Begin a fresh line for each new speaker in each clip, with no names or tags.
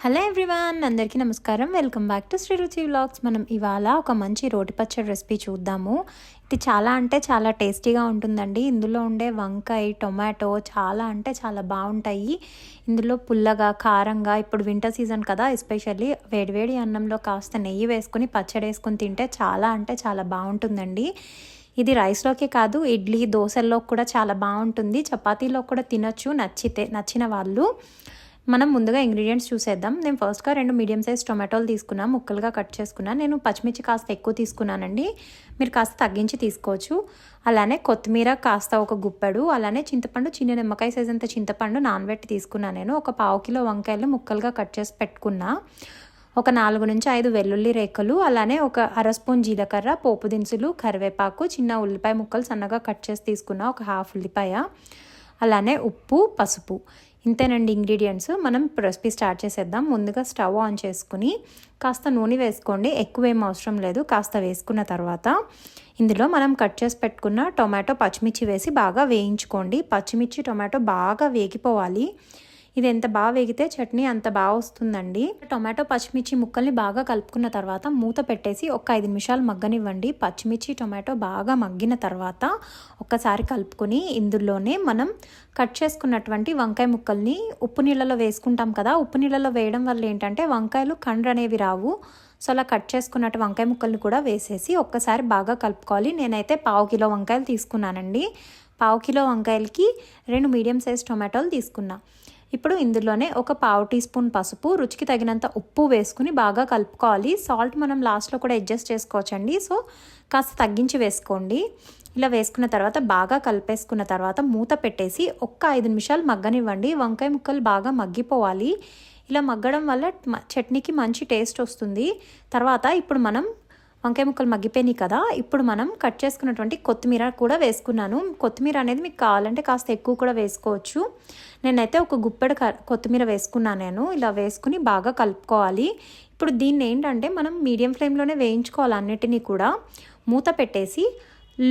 Hello everyone, అందరికీ నమస్కారం. Welcome back to Shri రుచి వ్లాగ్స్. మనం ఇవాళ ఒక మంచి రోటి పచ్చడి రెసిపీ చూద్దాము. ఇది చాలా అంటే చాలా టేస్టీగా ఉంటుందండి. ఇందులో ఉండే వంకాయ, టొమాటో చాలా అంటే చాలా బాగుంటాయి. ఇందులో పుల్లగా, కారంగా, ఇప్పుడు వింటర్ సీజన్ కదా, ఎస్పెషల్లీ వేడివేడి అన్నంలో కాస్త నెయ్యి వేసుకుని పచ్చడి వేసుకుని తింటే చాలా అంటే చాలా బాగుంటుందండి. ఇది రైస్లోకే కాదు, ఇడ్లీ, దోశల్లో కూడా చాలా బాగుంటుంది. చపాతీలో కూడా తినొచ్చు నచ్చిన వాళ్ళు. మనం ముందుగా ఇంగ్రీడియంట్స్ చూసేద్దాం. నేను ఫస్ట్గా 2 మీడియం సైజ్ టొమాటోలు తీసుకున్నాను, ముక్కలుగా కట్ చేసుకున్నాను. నేను పచ్చిమిర్చి కాస్త ఎక్కువ తీసుకున్నానండి, మీరు కాస్త తగ్గించి తీసుకోవచ్చు. అలానే కొత్తిమీర కాస్త ఒక గుప్పెడు, అలానే చింతపండు, చిన్న నిమ్మకాయ సైజ్ అంత చింతపండు నానబెట్టి తీసుకున్నాను. నేను ఒక 1/2 కిలో వంకాయలు ముక్కలుగా కట్ చేసి పెట్టుకున్నా. ఒక 4 నుంచి 5 వెల్లుల్లి రేఖలు, అలానే ఒక 1/2 స్పూన్ జీలకర్ర, పోపు దినుసులు, కరివేపాకు, చిన్న ఉల్లిపాయ ముక్కలు సన్నగా కట్ చేసి తీసుకున్నా, ఒక 1/2 ఉల్లిపాయ, అలానే ఉప్పు, పసుపు. ఇంతేనండి ఇంగ్రీడియంట్స్. మనం రెసిపీ స్టార్ట్ చేసేద్దాం. ముందుగా స్టవ్ ఆన్ చేసుకుని కాస్త నూనె వేసుకోండి, ఎక్కువ ఏం అవసరం లేదు. కాస్త వేసుకున్న తర్వాత ఇందులో మనం కట్ చేసి పెట్టుకున్న టొమాటో, పచ్చిమిర్చి వేసి బాగా వేయించుకోండి. పచ్చిమిర్చి, టొమాటో బాగా వేగిపోవాలి. ఇది ఎంత బాగా వేగితే చట్నీ అంత బాగా వస్తుందండి. టొమాటో, పచ్చిమిర్చి ముక్కల్ని బాగా కలుపుకున్న తర్వాత మూత పెట్టేసి ఒక 5 నిమిషాలు మగ్గనివ్వండి. పచ్చిమిర్చి, టొమాటో బాగా మగ్గిన తర్వాత ఒక్కసారి కలుపుకొని ఇందులోనే మనం కట్ చేసుకున్నటువంటి వంకాయ ముక్కల్ని ఉప్పు నీళ్ళలో వేసుకుంటాం కదా. ఉప్పు నీళ్ళలో వేయడం వల్ల ఏంటంటే వంకాయలు కండ్రు అనేవి రావు. సో అలా కట్ చేసుకున్నట్టు వంకాయ ముక్కల్ని కూడా వేసేసి ఒక్కసారి బాగా కలుపుకోవాలి. నేనైతే 1/2 కిలో వంకాయలు తీసుకున్నానండి. 1/2 కిలో వంకాయలకి 2 మీడియం సైజ్ టొమాటోలు తీసుకున్నా. ఇప్పుడు ఇందులోనే ఒక 1/2 టీ స్పూన్ పసుపు, రుచికి తగినంత ఉప్పు వేసుకుని బాగా కలుపుకోవాలి. సాల్ట్ మనం లాస్ట్లో కూడా అడ్జస్ట్ చేసుకోవచ్చండి, సో కాస్త తగ్గించి వేసుకోండి. ఇలా వేసుకున్న తర్వాత బాగా కలిపేసుకున్న తర్వాత మూత పెట్టేసి ఒక్క 5 నిమిషాలు మగ్గనివ్వండి. వంకాయ ముక్కలు బాగా మగ్గిపోవాలి. ఇలా మగ్గడం వల్ల చట్నీకి మంచి టేస్ట్ వస్తుంది. తర్వాత ఇప్పుడు మనం వంకాయ ముక్కలు మగ్గిపోయినాయి కదా, ఇప్పుడు మనం కట్ చేసుకున్నటువంటి కొత్తిమీర కూడా వేసుకున్నాను. కొత్తిమీర అనేది మీకు కావాలంటే కాస్త ఎక్కువ కూడా వేసుకోవచ్చు. నేనైతే ఒక గుప్పెడు కొత్తిమీర వేసుకున్నాను. నేను ఇలా వేసుకుని బాగా కలుపుకోవాలి. ఇప్పుడు దీన్ని ఏంటంటే మనం మీడియం ఫ్లేమ్లోనే వేయించుకోవాలి అన్నిటినీ కూడా. మూత పెట్టేసి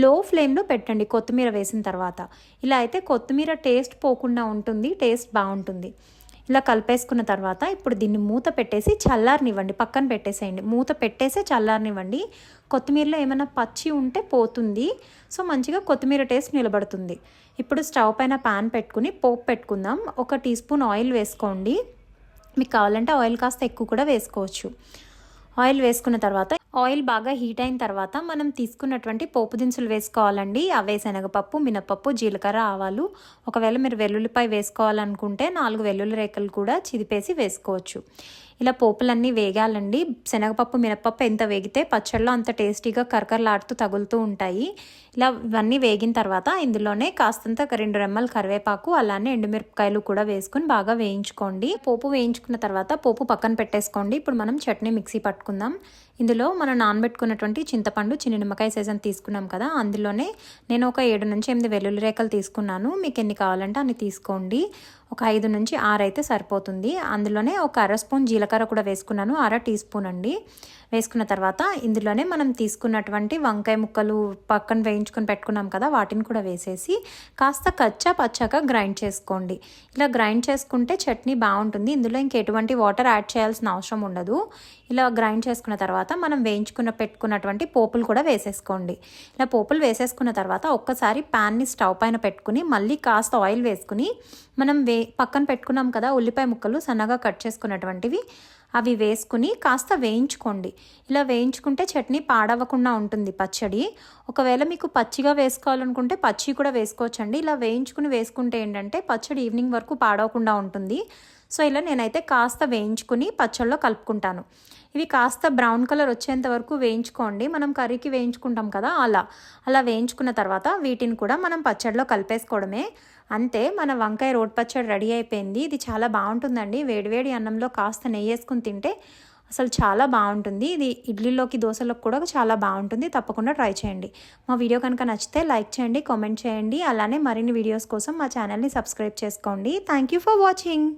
లో ఫ్లేమ్లో పెట్టండి కొత్తిమీర వేసిన తర్వాత. ఇలా అయితే కొత్తిమీర టేస్ట్ పోకుండా ఉంటుంది, టేస్ట్ బాగుంటుంది. ఇలా కలిపేసుకున్న తర్వాత ఇప్పుడు దీన్ని మూత పెట్టేసి చల్లారనివ్వండి, పక్కన పెట్టేసేయండి. మూత పెట్టేసే చల్లారనివ్వండి. కొత్తిమీరలో ఏమైనా పచ్చి ఉంటే పోతుంది, సో మంచిగా కొత్తిమీర టేస్ట్ నిలబడుతుంది. ఇప్పుడు స్టవ్ పైన పాన్ పెట్టుకుని పోపు పెట్టుకుందాం. 1 టీ స్పూన్ ఆయిల్ వేసుకోండి. మీకు కావాలంటే ఆయిల్ కాస్త ఎక్కువ కూడా వేసుకోవచ్చు. ఆయిల్ వేసుకున్న తర్వాత ఆయిల్ బాగా హీట్ అయిన తర్వాత మనం తీసుకున్నటువంటి పోపు దినుసులు వేసుకోవాలండి. అవే శనగపప్పు, మినపప్పు, జీలకర్ర, ఆవాలు. ఒకవేళ మీరు వెల్లుల్లిపాయ వేసుకోవాలనుకుంటే 4 వెల్లుల్లి రేఖలు కూడా చిదిపేసి వేసుకోవచ్చు. ఇలా పోపులన్నీ వేగాలండి. శనగపప్పు, మినపప్పు ఎంత వేగితే పచ్చళ్ళలో అంత టేస్టీగా కరకరలాడుతూ తగులుతూ ఉంటాయి. ఇలా ఇవన్నీ వేగిన తర్వాత ఇందులోనే కాస్తంత 2 రెమ్మలు కరివేపాకు, అలానే ఎండుమిరపకాయలు కూడా వేసుకుని బాగా వేయించుకోండి. పోపు వేయించుకున్న తర్వాత పోపు పక్కన పెట్టేసుకోండి. ఇప్పుడు మనం చట్నీ మిక్సీ పట్టుకుందాం. ఇందులో మనం నానబెట్టుకున్నటువంటి చింతపండు, చిన్న నిమ్మకాయ సైజ్ అని తీసుకున్నాం కదా, అందులోనే నేను ఒక 7 నుంచి 8 వెల్లుల్లి రేఖలు తీసుకున్నాను. మీకు ఎన్ని కావాలంటే అన్ని తీసుకోండి. ఒక 5 నుంచి 6 అయితే సరిపోతుంది. అందులోనే ఒక 1/2 స్పూన్ జీలకర్ర కూడా వేసుకున్నాను, 1/2 టీ స్పూన్ అండి. వేసుకున్న తర్వాత ఇందులోనే మనం తీసుకున్నటువంటి వంకాయ ముక్కలు పక్కన వేయించుకొని పెట్టుకున్నాం కదా, వాటిని కూడా వేసేసి కాస్త కచ్చా పచ్చాగా గ్రైండ్ చేసుకోండి. ఇలా గ్రైండ్ చేసుకుంటే చట్నీ బాగుంటుంది. ఇందులో ఇంకెటువంటి వాటర్ యాడ్ చేయాల్సిన అవసరం ఉండదు. ఇలా గ్రైండ్ చేసుకున్న తర్వాత మనం పెట్టుకున్నటువంటి పోపులు కూడా వేసేసుకోండి. ఇలా పోపులు వేసేసుకున్న తర్వాత ఒక్కసారి ప్యాన్ని స్టవ్ పైన పెట్టుకుని మళ్ళీ కాస్త ఆయిల్ వేసుకుని మనం పక్కన పెట్టుకున్నాం కదా ఉల్లిపాయ ముక్కలు సన్నగా కట్ చేసుకున్నటువంటివి, అవి వేసుకుని కాస్త వేయించుకోండి. ఇలా వేయించుకుంటే చట్నీ పాడవకుండా ఉంటుంది పచ్చడి. ఒకవేళ మీకు పచ్చిగా వేసుకోవాలనుకుంటే పచ్చి కూడా వేసుకోవచ్చండి. ఇలా వేసుకుంటే ఏంటంటే పచ్చడి ఈవినింగ్ వరకు పాడవకుండా ఉంటుంది. సో ఇలా నేనైతే కాస్త వేయించుకుని పచ్చళ్ళలో కలుపుకుంటాను. ఇవి కాస్త బ్రౌన్ కలర్ వచ్చేంత వరకు వేయించుకోండి. మనం కర్రీకి వేయించుకుంటాం కదా, అలా వేయించుకున్న తర్వాత వీటిని కూడా మనం పచ్చడిలో కలిపేసుకోవడమే. అంతే, మన వంకాయ రోటి పచ్చడి రెడీ అయిపోయింది. ఇది చాలా బాగుంటుందండి. వేడివేడి అన్నంలో కాస్త నెయ్యి వేసుకుని తింటే అసలు చాలా బాగుంటుంది. ఇది ఇడ్లీలోకి, దోశలోకి కూడా చాలా బాగుంటుంది. తప్పకుండా ట్రై చేయండి. మా వీడియో కనుక నచ్చితే లైక్ చేయండి, కామెంట్ చేయండి. అలానే మరిన్ని వీడియోస్ కోసం మా ఛానల్ని సబ్స్క్రైబ్ చేసుకోండి. Thank you for watching.